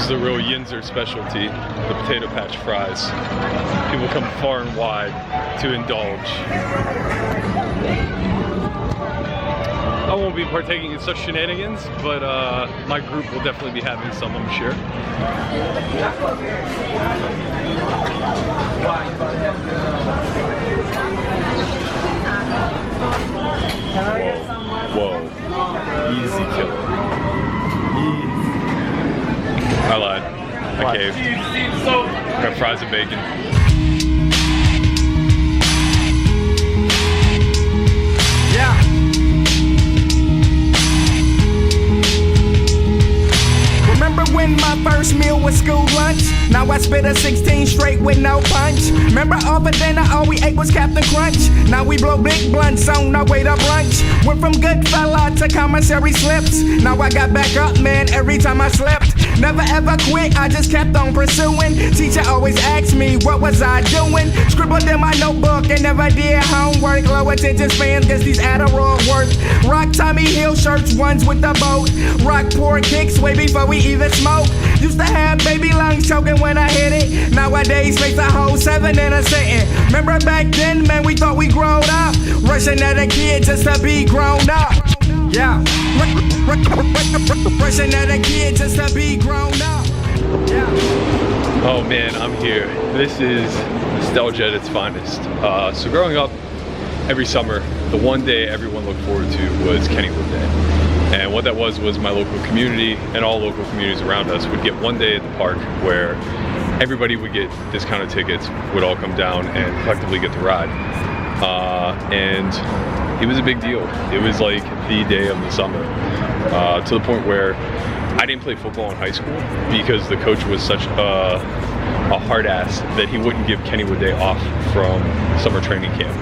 is the real Yinzer specialty, the potato patch fries. People come far and wide to indulge. I won't be partaking in such shenanigans, but my group will definitely be having some, I'm sure. Whoa. Easy killer. I lied. I caved. Got fries and bacon. Yeah. Remember when my first meal was school lunch? Now I spit a 16 straight with no punch. Remember over dinner all we ate was Captain Crunch? Now we blow big blunts on our way to brunch. Went from good fella to commissary slips. Now I got back up, man, every time I slipped. Never ever quit, I just kept on pursuing. Teacher always asked me, what was I doing? Scribbled in my notebook and never did homework. Low attention spans, guess these Adderall work. Rock Tommy Hill shirts, ones with the boat. Rock poor kicks way before we even smoke. Used to have baby lungs choking when I hit it. Nowadays face a whole 7 in a sitting. Remember back then, man, we thought we grown up. Rushing at a kid just to be grown up. Yeah. Rushing at a kid just to be grown up. Yeah. Oh man, I'm here. This is nostalgia at its finest. So growing up, every summer, the one day everyone looked forward to was Kennywood Day. And what that was my local community and all local communities around us would get one day at the park where everybody would get discounted tickets, would all come down and collectively get to ride. And it was a big deal. It was like the day of the summer, to the point where I didn't play football in high school because the coach was such a hard ass that he wouldn't give Kennywood Day off from summer training camp.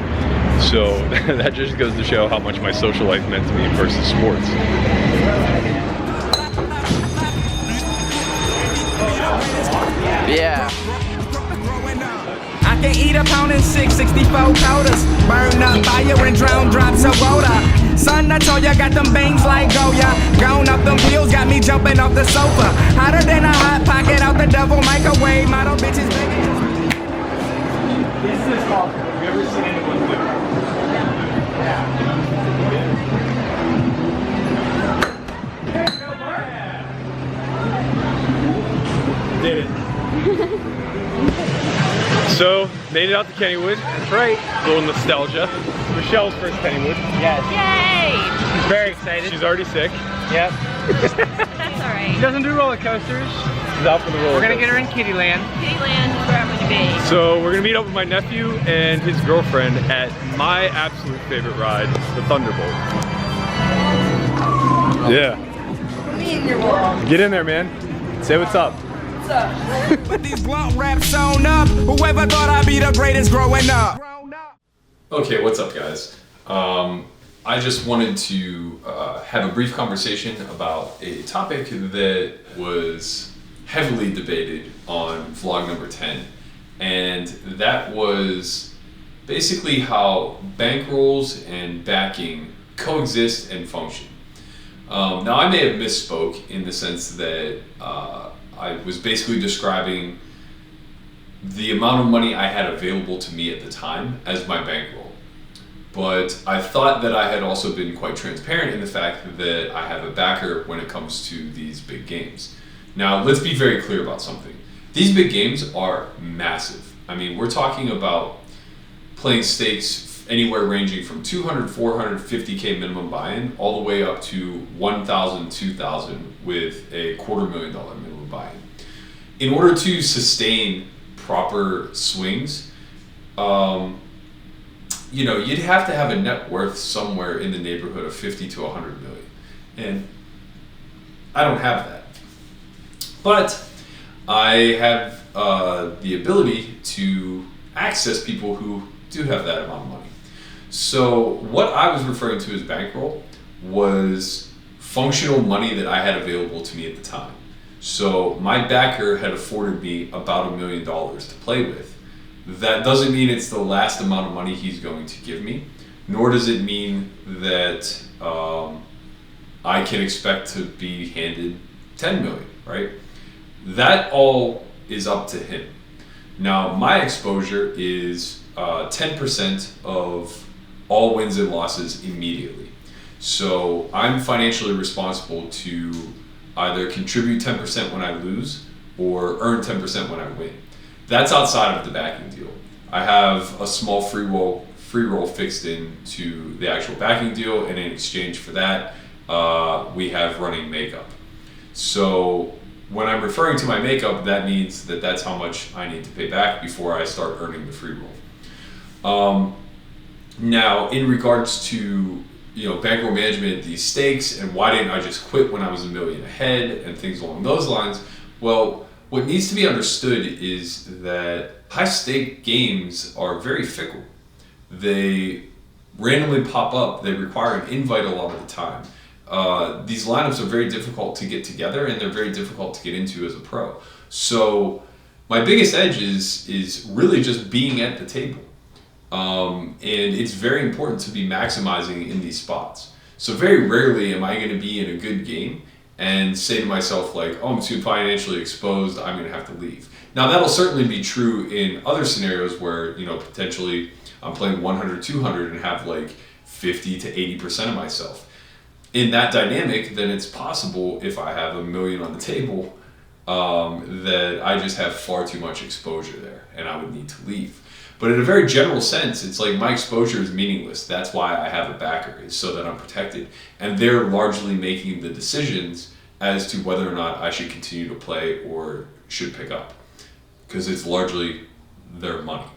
So that just goes to show how much my social life meant to me versus sports. Yeah. I can eat a pound and 664 quarters. Burn up fire and drown drops of water. Son, I told ya, got them bangs like Goya. Gone up them pills, got me jumping off the sofa. Hotter than a hot pocket out the double microwave. Model bitches begging. This is called. Have you ever seen anyone do it? Did it. So, made it out to Kennywood. That's right. A little nostalgia. Michelle's first Kennywood. Yes. Yay! She's very excited. She's already sick. Yep. That's alright. She doesn't do roller coasters. She's out for the roller We're gonna coaster. get her in Kittyland. Kittyland is where I'm gonna be. So we're gonna meet up with my nephew and his girlfriend at my absolute favorite ride, the Thunderbolt. Yeah. Get in there, man. Say what's up. Put these blunt raps on up. Whoever thought I'd be the greatest growing up. Okay, what's up, guys? I just wanted to have a brief conversation about a topic that was heavily debated on vlog number 10, and that was basically how bankrolls and backing coexist and function. Now, I may have misspoke in the sense that I was basically describing the amount of money I had available to me at the time as my bankroll. But I thought that I had also been quite transparent in the fact that I have a backer when it comes to these big games. Now, let's be very clear about something. These big games are massive. I mean, we're talking about playing stakes anywhere ranging from 200, 400, 50K minimum buy-in all the way up to 1,000, 2,000 with a $250,000 minimum buy-in. In order to sustain proper swings, you know, you'd have to have a net worth somewhere in the neighborhood of 50 to 100 million. And I don't have that. But I have the ability to access people who do have that amount of money. So what I was referring to as bankroll was functional money that I had available to me at the time. So my backer had afforded me about $1 million to play with. That doesn't mean it's the last amount of money he's going to give me, nor does it mean that I can expect to be handed 10 million, right? That all is up to him. Now, my exposure is 10% of all wins and losses immediately. So I'm financially responsible to either contribute 10% when I lose or earn 10% when I win. That's outside of the backing deal. I have a small free roll fixed into the actual backing deal, and in exchange for that, we have running makeup. So when I'm referring to my makeup, that means that that's how much I need to pay back before I start earning the free roll. Now, in regards to bankroll management, these stakes, and why didn't I just quit when I was $1 million ahead and things along those lines? Well, what needs to be understood is that high stake games are very fickle. They randomly pop up. They require an invite a lot of the time. These lineups are very difficult to get together, and they're very difficult to get into as a pro. So my biggest edge is really just being at the table. And it's very important to be maximizing in these spots. So very rarely am I going to be in a good game and say to myself like, oh, I'm too financially exposed, I'm going to have to leave. Now that'll certainly be true in other scenarios where, potentially I'm playing 100, 200 and have like 50 to 80% of myself. In that dynamic, then it's possible if I have $1 million on the table, that I just have far too much exposure there and I would need to leave. But in a very general sense, it's like my exposure is meaningless. That's why I have a backer, is so that I'm protected. And they're largely making the decisions as to whether or not I should continue to play or should pick up, because it's largely their money.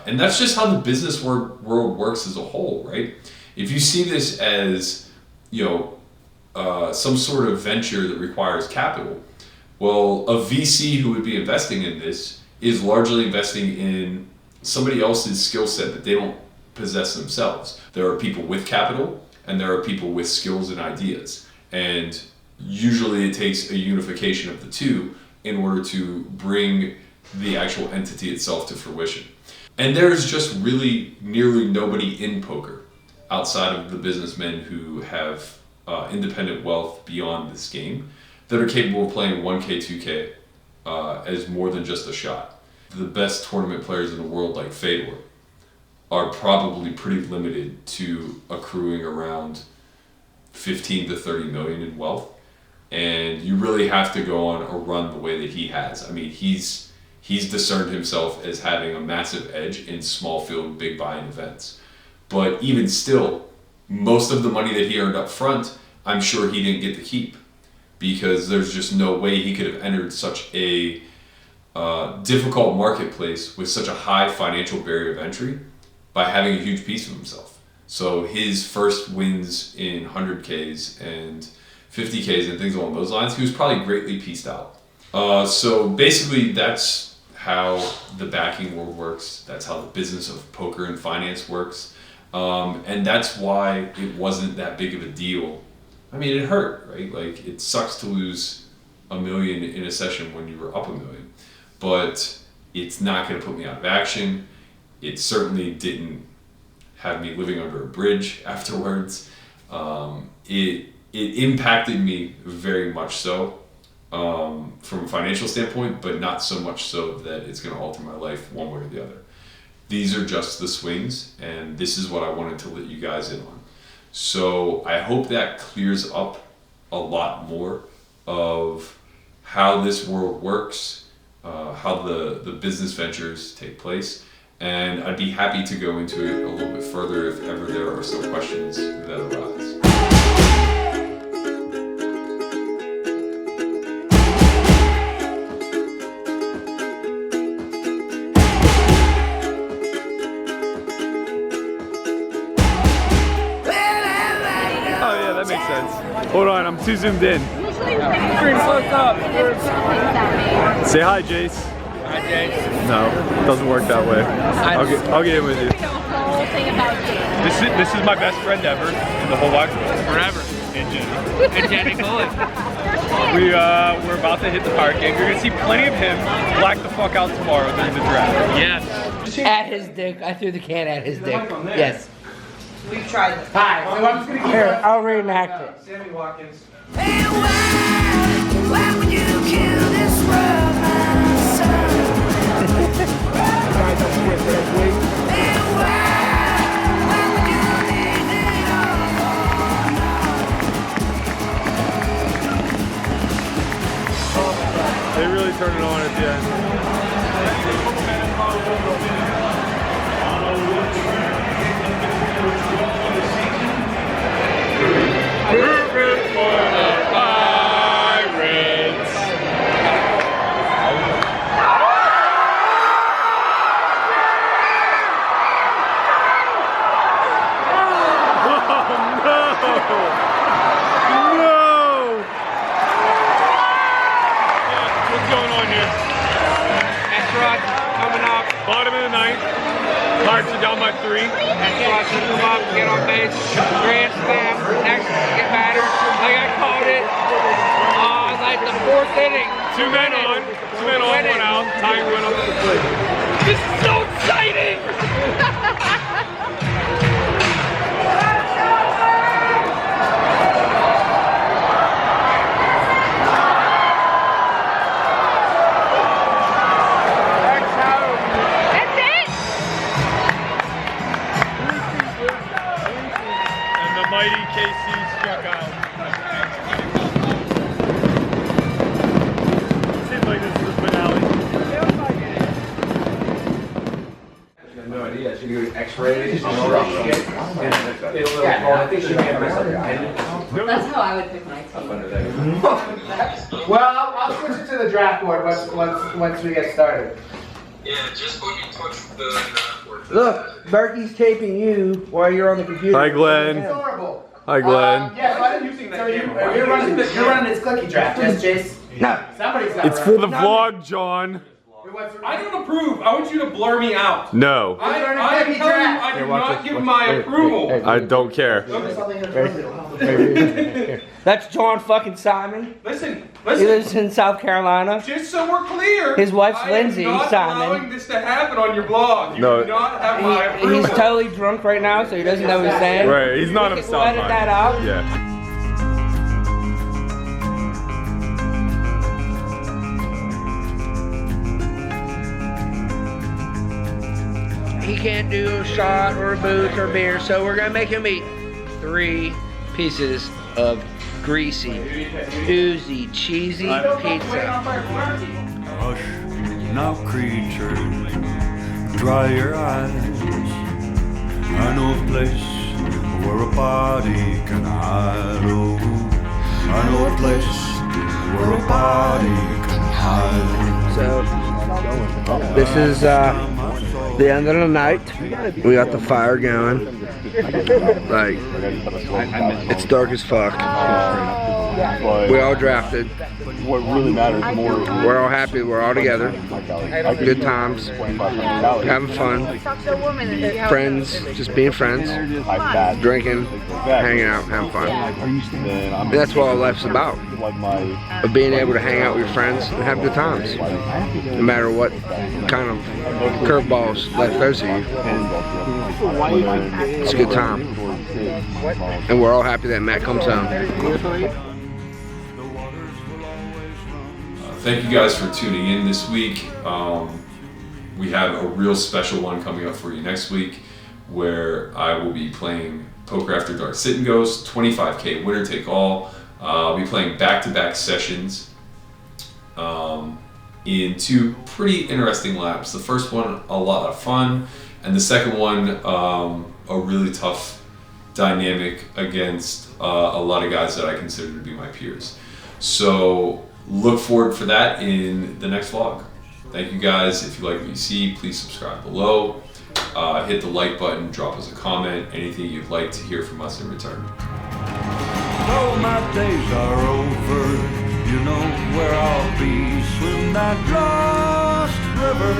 And that's just how the business world works as a whole, right? If you see this as, some sort of venture that requires capital, well, a VC who would be investing in this is largely investing in somebody else's skill set that they don't possess themselves. There are people with capital and there are people with skills and ideas. And usually it takes a unification of the two in order to bring the actual entity itself to fruition. And there's just really nearly nobody in poker outside of the businessmen who have independent wealth beyond this game that are capable of playing 1K, 2K as more than just a shot. The best tournament players in the world, like Fedor, are probably pretty limited to accruing around 15 to 30 million in wealth. And you really have to go on a run the way that he has. I mean, he's discerned himself as having a massive edge in small field, big buy-in events. But even still, most of the money that he earned up front, I'm sure he didn't get to keep, because there's just no way he could have entered such a difficult marketplace with such a high financial barrier of entry by having a huge piece of himself. So his first wins in 100Ks and 50Ks and things along those lines, he was probably greatly pieced out. So basically that's how the backing world works. That's how the business of poker and finance works. And that's why it wasn't that big of a deal. I mean, it hurt, right? Like, it sucks to lose $1 million in a session when you were up $1 million. But it's not going to put me out of action. It certainly didn't have me living under a bridge afterwards. It impacted me very much so from a financial standpoint, but not so much so that it's going to alter my life one way or the other. These are just the swings, and this is what I wanted to let you guys in on. So I hope that clears up a lot more of how this world works, how the business ventures take place, and I'd be happy to go into it a little bit further if ever there are some questions that arise. Oh yeah, that makes sense. Hold on, I'm too zoomed in. Pretty close up. Say hi, Jace. Hi, Jace. No, it doesn't work that way. I'll get in with you. This is my best friend ever in the whole wide world. Forever. And Jenny. And Jenny Bullet. We're about to hit the pirate game. You're gonna see plenty of him black the fuck out tomorrow during the draft. Yes. At his dick. I threw the can at his dick. Yes. We've tried this. Hi. Here, I'll reenact it. Sammy Watkins. Hey, why would you kill this world? They really turned it on at the end. Root for the Pirates. Bottom of the ninth. Pirates are down by 3. Watch him come up, get on base, grand slam, next, get battered. Like I called it, like the 4th inning. 2 men on, 1 out. Tying run up to the plate. This is so exciting! Struck out. Seems like this is the finale. No idea. Should you do X-ray? That's how I would pick my team. Well, I'll switch it to the draft board once we get started. Yeah, just put me in touch with the draft board. Look, Berkey's taping you while you're on the computer. Hi, Glenn. It's adorable. Hi, Glenn. Yeah, so you're running this clicky draft, yes, Chase? No. Somebody's got It's for the vlog, John. I don't approve. I want you to blur me out. No. I do not give my approval. I don't care. That's John fucking Simon. Listen. He lives in South Carolina. Just so we're clear. His wife's Lindsay I am not Simon. allowing this to happen on your blog. You No. do not have my approval. He's totally drunk right now, so he doesn't know what he's saying. Right, he's not We'll himself. edit that out. Yeah. He can't do a shot or a booth or beer, so we're gonna make him eat 3 pieces of greasy, oozy, cheesy pizza. Hush, now creature, dry your eyes. I know a place where a body can hide. Oh, I know a place where a body can hide. So, this is the end of the night. We got the fire going. Like, it's dark as fuck. We all drafted. What really matters more. We're all happy. We're all together. Good times. Having fun. Friends. Just being friends. Drinking. Hanging out. Having fun. And that's what all life's about. Of being able to hang out with your friends and have good times. No matter what kind of curveballs life throws at you. It's a good time. And we're all happy that Matt comes home. Thank you guys for tuning in this week. We have a real special one coming up for you next week where I will be playing Poker After Dark Sit and Goes, 25K winner take all. I'll be playing back-to-back sessions in 2 pretty interesting laps. The first one, a lot of fun, and the second one, a really tough dynamic against a lot of guys that I consider to be my peers. So look forward for that in the next vlog. Thank you guys. If you like what you see, please subscribe below. Hit the like button, drop us a comment, anything you'd like to hear from us in return. Though my days are over, you know where I'll be. Swim that lost river